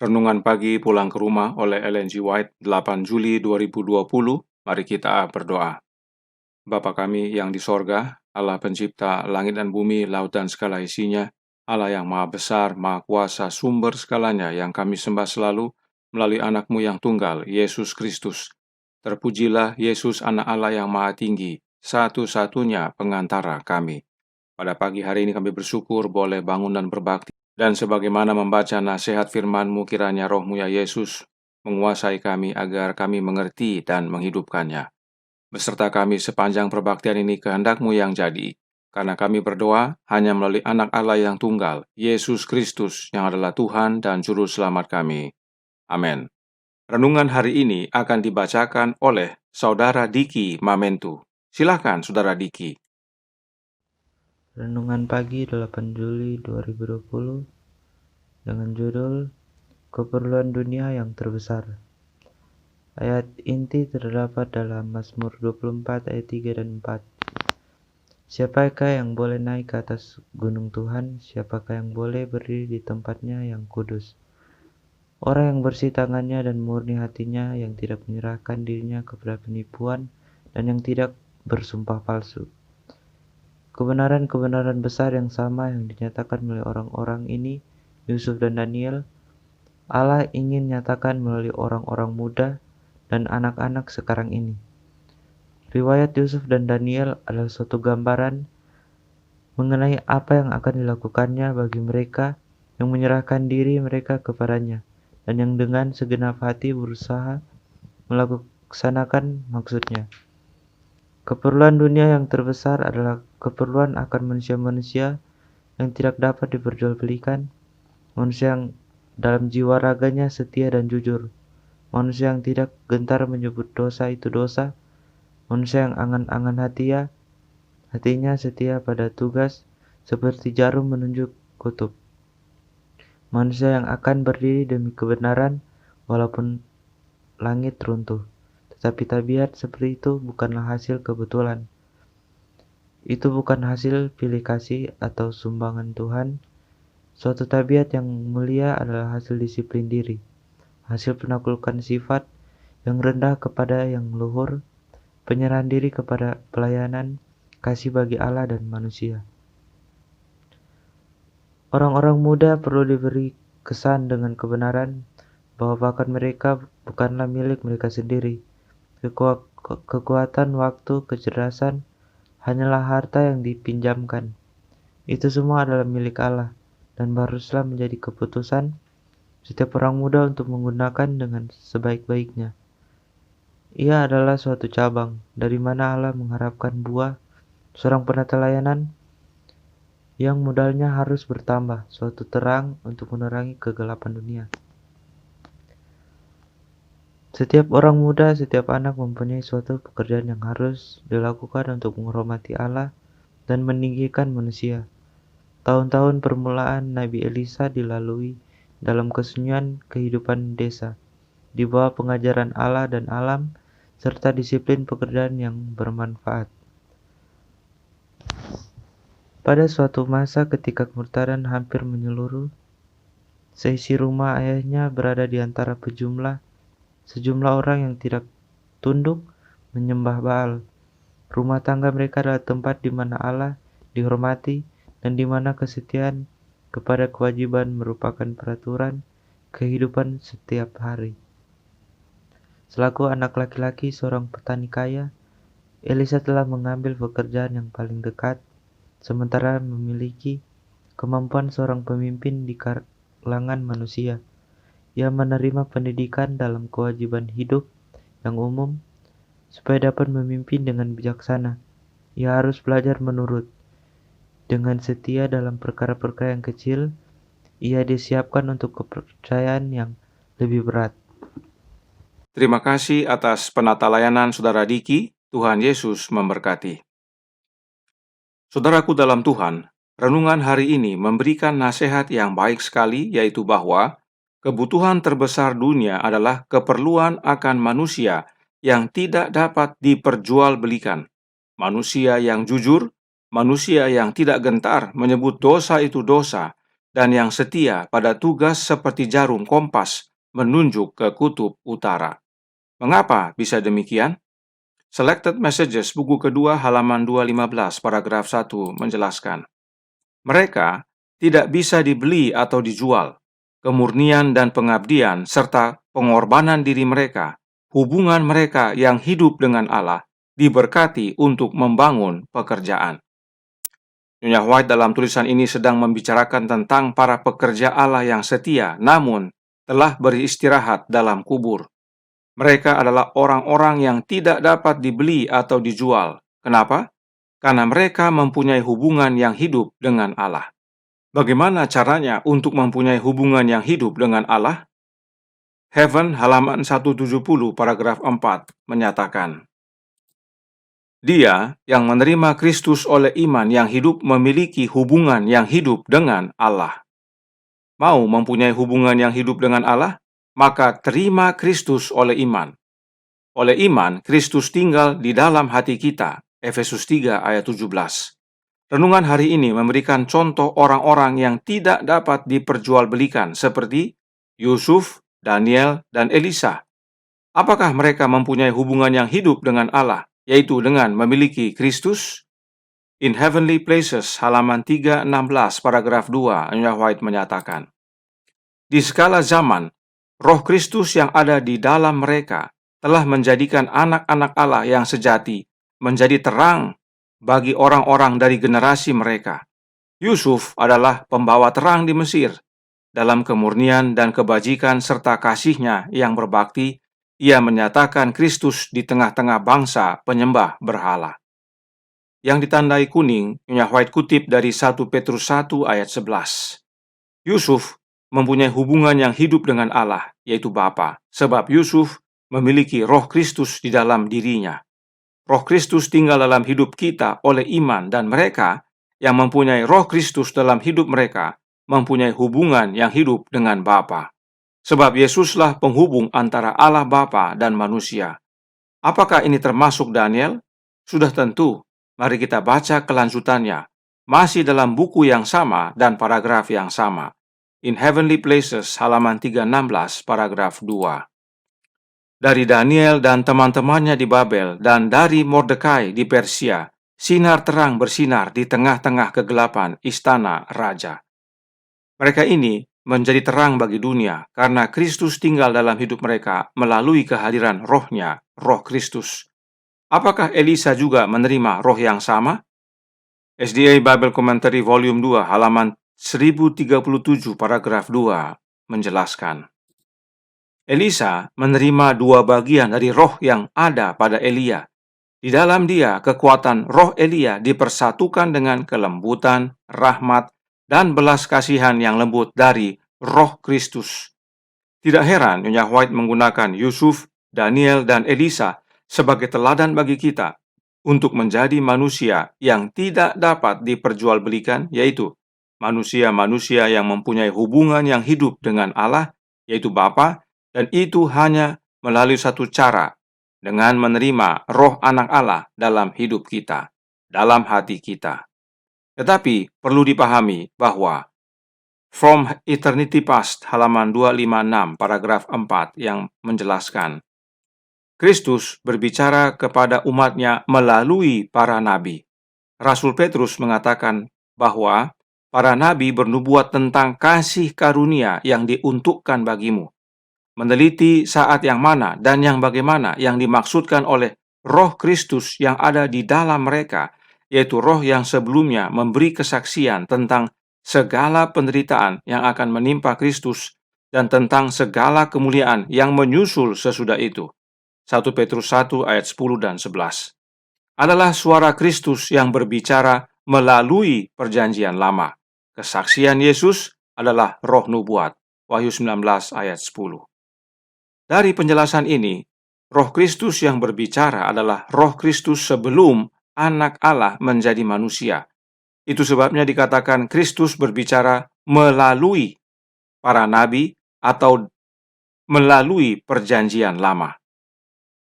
Renungan pagi pulang ke rumah oleh Ellen G. White, 8 Juli 2020. Mari kita berdoa. Bapa kami yang di sorga, Allah pencipta langit dan bumi, laut dan segala isinya, Allah yang maha besar, maha kuasa, sumber segalanya yang kami sembah selalu melalui anakmu yang tunggal, Yesus Kristus. Terpujilah Yesus anak Allah yang maha tinggi, satu-satunya pengantara kami. Pada pagi hari ini kami bersyukur boleh bangun dan berbakti. Dan sebagaimana membaca nasihat firman-Mu, kiranya Roh-Mu ya Yesus menguasai kami agar kami mengerti dan menghidupkannya. Beserta kami sepanjang perbaktian ini kehendak-Mu yang jadi. Karena kami berdoa hanya melalui anak Allah yang tunggal, Yesus Kristus yang adalah Tuhan dan Juru Selamat kami. Amin. Renungan hari ini akan dibacakan oleh Saudara Diki Mamentu. Silakan Saudara Diki. Renungan pagi 8 Juli 2020 dengan judul Keperluan Dunia yang Terbesar. Ayat inti terdapat dalam Mazmur 24 ayat 3 dan 4. Siapakah yang boleh naik ke atas gunung Tuhan? Siapakah yang boleh berdiri di tempatnya yang kudus? Orang yang bersih tangannya dan murni hatinya, yang tidak menyerahkan dirinya kepada penipuan dan yang tidak bersumpah palsu. Kebenaran-kebenaran besar yang sama yang dinyatakan melalui orang-orang ini, Yusuf dan Daniel, Allah ingin nyatakan melalui orang-orang muda dan anak-anak sekarang ini. Riwayat Yusuf dan Daniel adalah suatu gambaran mengenai apa yang akan dilakukannya bagi mereka yang menyerahkan diri mereka kepadanya dan yang dengan segenap hati berusaha melaksanakan maksudnya. Keperluan dunia yang terbesar adalah keperluan akan manusia-manusia yang tidak dapat diperjualbelikan, manusia yang dalam jiwa raganya setia dan jujur, manusia yang tidak gentar menyebut dosa itu dosa, manusia yang angan-angan hatinya setia pada tugas seperti jarum menunjuk kutub, manusia yang akan berdiri demi kebenaran walaupun langit runtuh. Tetapi tabiat seperti itu bukanlah hasil kebetulan. Itu bukan hasil pilih kasih atau sumbangan Tuhan. Suatu tabiat yang mulia adalah hasil disiplin diri, hasil penaklukan sifat yang rendah kepada yang luhur, penyerahan diri kepada pelayanan, kasih bagi Allah dan manusia. Orang-orang muda perlu diberi kesan dengan kebenaran bahwa bakat mereka bukanlah milik mereka sendiri. Kekuatan, waktu, kecerdasan hanyalah harta yang dipinjamkan. Itu semua adalah milik Allah dan haruslah menjadi keputusan setiap orang muda untuk menggunakan dengan sebaik-baiknya. Ia adalah suatu cabang dari mana Allah mengharapkan buah seorang penata layanan yang modalnya harus bertambah, suatu terang untuk menerangi kegelapan dunia. Setiap orang muda, setiap anak mempunyai suatu pekerjaan yang harus dilakukan untuk menghormati Allah dan meninggikan manusia. Tahun-tahun permulaan Nabi Elisa dilalui dalam kesunyian kehidupan desa, di bawah pengajaran Allah dan alam, serta disiplin pekerjaan yang bermanfaat. Pada suatu masa ketika kemurtadan hampir menyeluruh, seisi rumah ayahnya berada di antara sejumlah orang yang tidak tunduk menyembah Baal. Rumah tangga mereka adalah tempat di mana Allah dihormati dan di mana kesetiaan kepada kewajiban merupakan peraturan kehidupan setiap hari. Selaku anak laki-laki seorang petani kaya, Elisa telah mengambil pekerjaan yang paling dekat, sementara memiliki kemampuan seorang pemimpin di kalangan manusia. Ia menerima pendidikan dalam kewajiban hidup yang umum supaya dapat memimpin dengan bijaksana. Ia harus belajar menurut. Dengan setia dalam perkara-perkara yang kecil, ia disiapkan untuk kepercayaan yang lebih berat. Terima kasih atas penata layanan Saudara Diki. Tuhan Yesus memberkati. Saudaraku dalam Tuhan, renungan hari ini memberikan nasihat yang baik sekali, yaitu bahwa kebutuhan terbesar dunia adalah keperluan akan manusia yang tidak dapat diperjualbelikan. Manusia yang jujur, manusia yang tidak gentar menyebut dosa itu dosa, dan yang setia pada tugas seperti jarum kompas menunjuk ke kutub utara. Mengapa bisa demikian? Selected Messages buku kedua halaman 215 paragraf 1 menjelaskan, mereka tidak bisa dibeli atau dijual. Kemurnian dan pengabdian serta pengorbanan diri mereka, hubungan mereka yang hidup dengan Allah, diberkati untuk membangun pekerjaan. Nyonya White dalam tulisan ini sedang membicarakan tentang para pekerja Allah yang setia, namun telah beristirahat dalam kubur. Mereka adalah orang-orang yang tidak dapat dibeli atau dijual. Kenapa? Karena mereka mempunyai hubungan yang hidup dengan Allah. Bagaimana caranya untuk mempunyai hubungan yang hidup dengan Allah? Heaven halaman 170 paragraf 4 menyatakan, Dia yang menerima Kristus oleh iman yang hidup memiliki hubungan yang hidup dengan Allah. Mau mempunyai hubungan yang hidup dengan Allah? Maka terima Kristus oleh iman. Oleh iman, Kristus tinggal di dalam hati kita. Efesus 3 ayat 17. Renungan hari ini memberikan contoh orang-orang yang tidak dapat diperjualbelikan seperti Yusuf, Daniel, dan Elisa. Apakah mereka mempunyai hubungan yang hidup dengan Allah, yaitu dengan memiliki Kristus? In Heavenly Places, halaman 316, paragraf 2, Nyonya White menyatakan, di segala zaman, Roh Kristus yang ada di dalam mereka telah menjadikan anak-anak Allah yang sejati menjadi terang bagi orang-orang dari generasi mereka. Yusuf adalah pembawa terang di Mesir. Dalam kemurnian dan kebajikan serta kasihnya yang berbakti, ia menyatakan Kristus di tengah-tengah bangsa penyembah berhala. Yang ditandai kuning, Nyonya White kutip dari 1 Petrus 1 ayat 11. Yusuf mempunyai hubungan yang hidup dengan Allah, yaitu Bapa, sebab Yusuf memiliki Roh Kristus di dalam dirinya. Roh Kristus tinggal dalam hidup kita oleh iman, dan mereka yang mempunyai Roh Kristus dalam hidup mereka mempunyai hubungan yang hidup dengan Bapa. Sebab Yesuslah penghubung antara Allah Bapa dan manusia. Apakah ini termasuk Daniel? Sudah tentu. Mari kita baca kelanjutannya. Masih dalam buku yang sama dan paragraf yang sama. In Heavenly Places, halaman 316, paragraf 2. Dari Daniel dan teman-temannya di Babel dan dari Mordekai di Persia, sinar terang bersinar di tengah-tengah kegelapan istana raja. Mereka ini menjadi terang bagi dunia karena Kristus tinggal dalam hidup mereka melalui kehadiran Roh-Nya, Roh Kristus. Apakah Elisa juga menerima roh yang sama? SDA Bible Commentary Volume 2 halaman 1037 paragraf 2 menjelaskan, Elisa menerima dua bagian dari roh yang ada pada Elia. Di dalam dia, kekuatan roh Elia dipersatukan dengan kelembutan, rahmat, dan belas kasihan yang lembut dari Roh Kristus. Tidak heran Nyonya White menggunakan Yusuf, Daniel, dan Elisa sebagai teladan bagi kita untuk menjadi manusia yang tidak dapat diperjualbelikan, yaitu manusia-manusia yang mempunyai hubungan yang hidup dengan Allah, yaitu Bapa, dan itu hanya melalui satu cara, dengan menerima roh anak Allah dalam hidup kita, dalam hati kita. Tetapi perlu dipahami bahwa From Eternity Past halaman 256 paragraf 4 yang menjelaskan, Kristus berbicara kepada umatnya melalui para nabi. Rasul Petrus mengatakan bahwa para nabi bernubuat tentang kasih karunia yang diuntukkan bagimu. Meneliti saat yang mana dan yang bagaimana yang dimaksudkan oleh Roh Kristus yang ada di dalam mereka, yaitu roh yang sebelumnya memberi kesaksian tentang segala penderitaan yang akan menimpa Kristus dan tentang segala kemuliaan yang menyusul sesudah itu. 1 Petrus 1 ayat 10 dan 11. Adalah suara Kristus yang berbicara melalui perjanjian lama. Kesaksian Yesus adalah roh nubuat. Wahyu 19 ayat 10. Dari penjelasan ini, Roh Kristus yang berbicara adalah Roh Kristus sebelum anak Allah menjadi manusia. Itu sebabnya dikatakan Kristus berbicara melalui para nabi atau melalui perjanjian lama.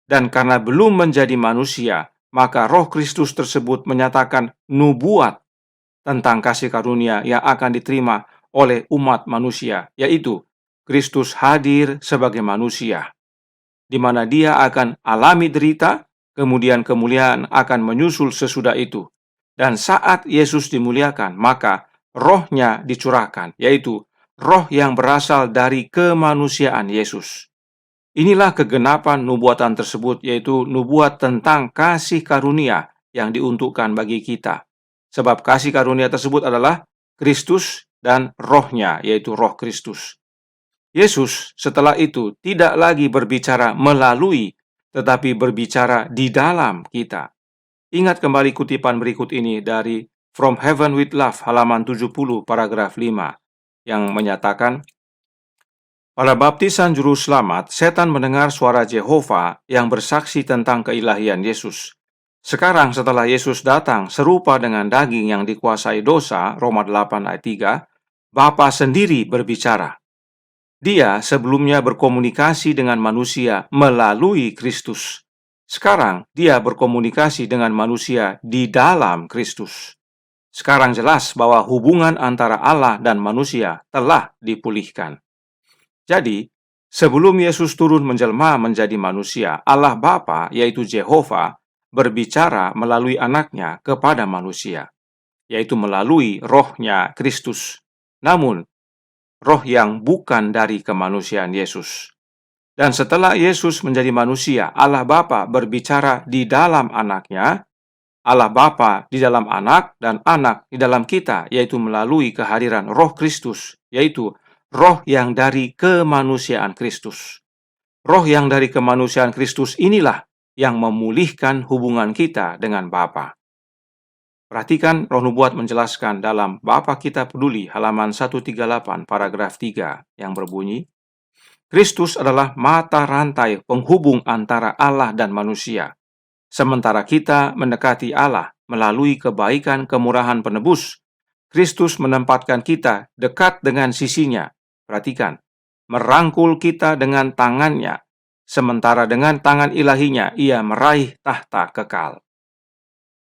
Dan karena belum menjadi manusia, maka Roh Kristus tersebut menyatakan nubuat tentang kasih karunia yang akan diterima oleh umat manusia, yaitu Kristus hadir sebagai manusia, di mana dia akan alami derita, kemudian kemuliaan akan menyusul sesudah itu. Dan saat Yesus dimuliakan, maka rohnya dicurahkan, yaitu roh yang berasal dari kemanusiaan Yesus. Inilah kegenapan nubuatan tersebut, yaitu nubuat tentang kasih karunia yang diuntukkan bagi kita. Sebab kasih karunia tersebut adalah Kristus dan rohnya, yaitu roh Kristus. Yesus setelah itu tidak lagi berbicara melalui, tetapi berbicara di dalam kita. Ingat kembali kutipan berikut ini dari From Heaven with Love, halaman 70, paragraf 5, yang menyatakan, pada baptisan juru selamat, setan mendengar suara Yehova yang bersaksi tentang keilahian Yesus. Sekarang setelah Yesus datang serupa dengan daging yang dikuasai dosa, Roma 8 ayat 3, Bapa sendiri berbicara. Dia sebelumnya berkomunikasi dengan manusia melalui Kristus. Sekarang dia berkomunikasi dengan manusia di dalam Kristus. Sekarang jelas bahwa hubungan antara Allah dan manusia telah dipulihkan. Jadi, sebelum Yesus turun menjelma menjadi manusia, Allah Bapa, yaitu Yehova, berbicara melalui anaknya kepada manusia, yaitu melalui rohnya Kristus. Namun, roh yang bukan dari kemanusiaan Yesus. Dan setelah Yesus menjadi manusia, Allah Bapa berbicara di dalam anaknya, Allah Bapa di dalam anak, dan anak di dalam kita, yaitu melalui kehadiran roh Kristus, yaitu roh yang dari kemanusiaan Kristus. Roh yang dari kemanusiaan Kristus inilah yang memulihkan hubungan kita dengan Bapa. Perhatikan roh nubuat menjelaskan dalam Bapa Kita Peduli halaman 138 paragraf 3 yang berbunyi, Kristus adalah mata rantai penghubung antara Allah dan manusia. Sementara kita mendekati Allah melalui kebaikan kemurahan penebus, Kristus menempatkan kita dekat dengan sisinya. Perhatikan, merangkul kita dengan tangannya, sementara dengan tangan ilahinya ia meraih tahta kekal.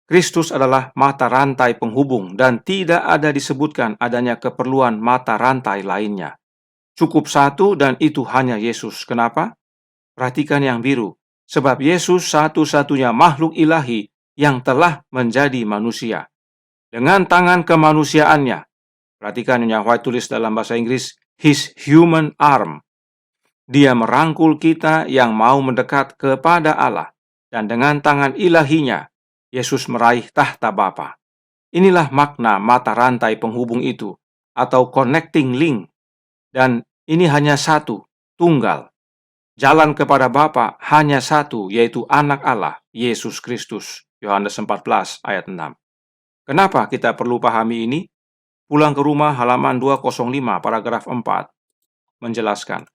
Kristus adalah mata rantai penghubung dan tidak ada disebutkan adanya keperluan mata rantai lainnya. Cukup satu dan itu hanya Yesus. Kenapa? Perhatikan yang biru. Sebab Yesus satu-satunya makhluk ilahi yang telah menjadi manusia. Dengan tangan kemanusiaannya, perhatikan Nyonya White tulis dalam bahasa Inggris, His human arm. Dia merangkul kita yang mau mendekat kepada Allah. Dan dengan tangan ilahinya, Yesus meraih tahta Bapa. Inilah makna mata rantai penghubung itu, atau connecting link. Dan ini hanya satu, tunggal. Jalan kepada Bapa hanya satu, yaitu anak Allah, Yesus Kristus. Yohanes 14 ayat 6. Kenapa kita perlu pahami ini? Pulang ke rumah halaman 205 paragraf 4 menjelaskan,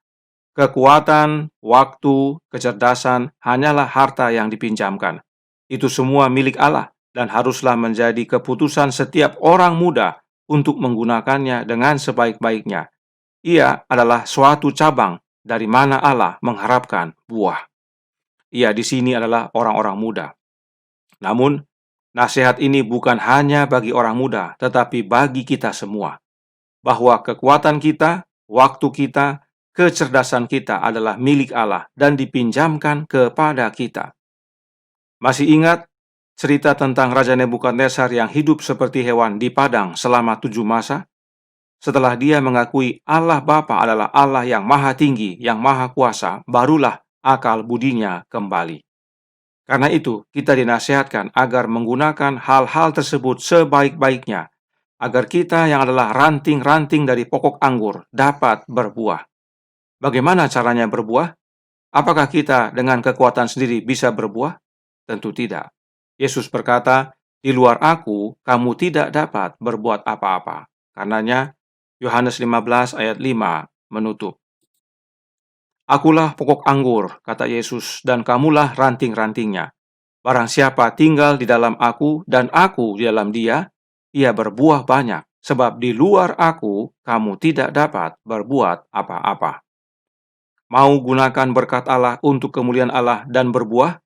kekuatan, waktu, kecerdasan hanyalah harta yang dipinjamkan. Itu semua milik Allah dan haruslah menjadi keputusan setiap orang muda untuk menggunakannya dengan sebaik-baiknya. Ia adalah suatu cabang dari mana Allah mengharapkan buah. Ia di sini adalah orang-orang muda. Namun, nasihat ini bukan hanya bagi orang muda, tetapi bagi kita semua. Bahwa kekuatan kita, waktu kita, kecerdasan kita adalah milik Allah dan dipinjamkan kepada kita. Masih ingat cerita tentang Raja Nebukadnezar yang hidup seperti hewan di padang selama 7 masa? Setelah dia mengakui Allah Bapa adalah Allah yang maha tinggi, yang maha kuasa, barulah akal budinya kembali. Karena itu, kita dinasihatkan agar menggunakan hal-hal tersebut sebaik-baiknya, agar kita yang adalah ranting-ranting dari pokok anggur dapat berbuah. Bagaimana caranya berbuah? Apakah kita dengan kekuatan sendiri bisa berbuah? Tentu tidak. Yesus berkata, di luar aku, kamu tidak dapat berbuat apa-apa. Karenanya, Yohanes 15 ayat 5 menutup. Akulah pokok anggur, kata Yesus, dan kamulah ranting-rantingnya. Barang siapa tinggal di dalam aku dan aku di dalam dia, ia berbuah banyak, sebab di luar aku, kamu tidak dapat berbuat apa-apa. Mau gunakan berkat Allah untuk kemuliaan Allah dan berbuah?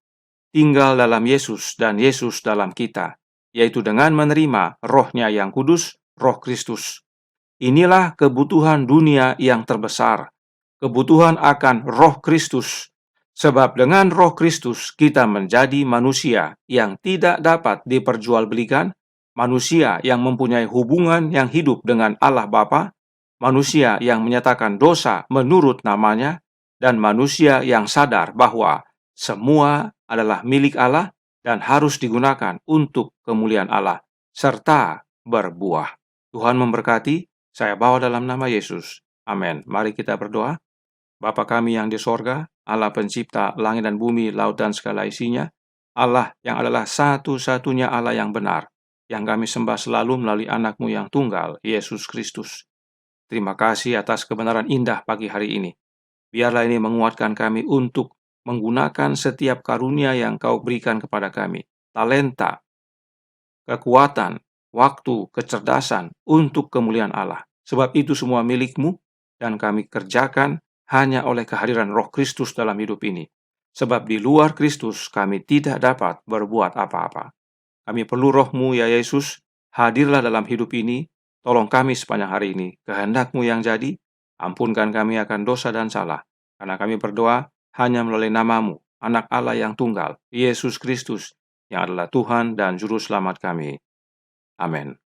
Tinggal dalam Yesus dan Yesus dalam kita, yaitu dengan menerima rohnya yang kudus, roh Kristus. Inilah kebutuhan dunia yang terbesar, kebutuhan akan Roh Kristus. Sebab dengan Roh Kristus kita menjadi manusia yang tidak dapat diperjualbelikan, manusia yang mempunyai hubungan yang hidup dengan Allah Bapa, manusia yang menyatakan dosa menurut namanya, dan manusia yang sadar bahwa semua adalah milik Allah dan harus digunakan untuk kemuliaan Allah, serta berbuah. Tuhan memberkati. Saya bawa dalam nama Yesus. Amin. Mari kita berdoa. Bapa kami yang di sorga, Allah pencipta langit dan bumi, laut dan segala isinya, Allah yang adalah satu-satunya Allah yang benar, yang kami sembah selalu melalui anak-Mu yang tunggal, Yesus Kristus. Terima kasih atas kebenaran indah pagi hari ini. Biarlah ini menguatkan kami untuk menggunakan setiap karunia yang Kau berikan kepada kami, talenta, kekuatan, waktu, kecerdasan untuk kemuliaan Allah. Sebab itu semua milik-Mu dan kami kerjakan hanya oleh kehadiran Roh Kristus dalam hidup ini. Sebab di luar Kristus kami tidak dapat berbuat apa-apa. Kami perlu Roh-Mu ya Yesus, hadirlah dalam hidup ini, tolong kami sepanjang hari ini, kehendak-Mu yang jadi, ampunkan kami akan dosa dan salah. Karena kami berdoa hanya melalui nama-Mu, Anak Allah yang tunggal, Yesus Kristus, yang adalah Tuhan dan Juru Selamat kami. Amin.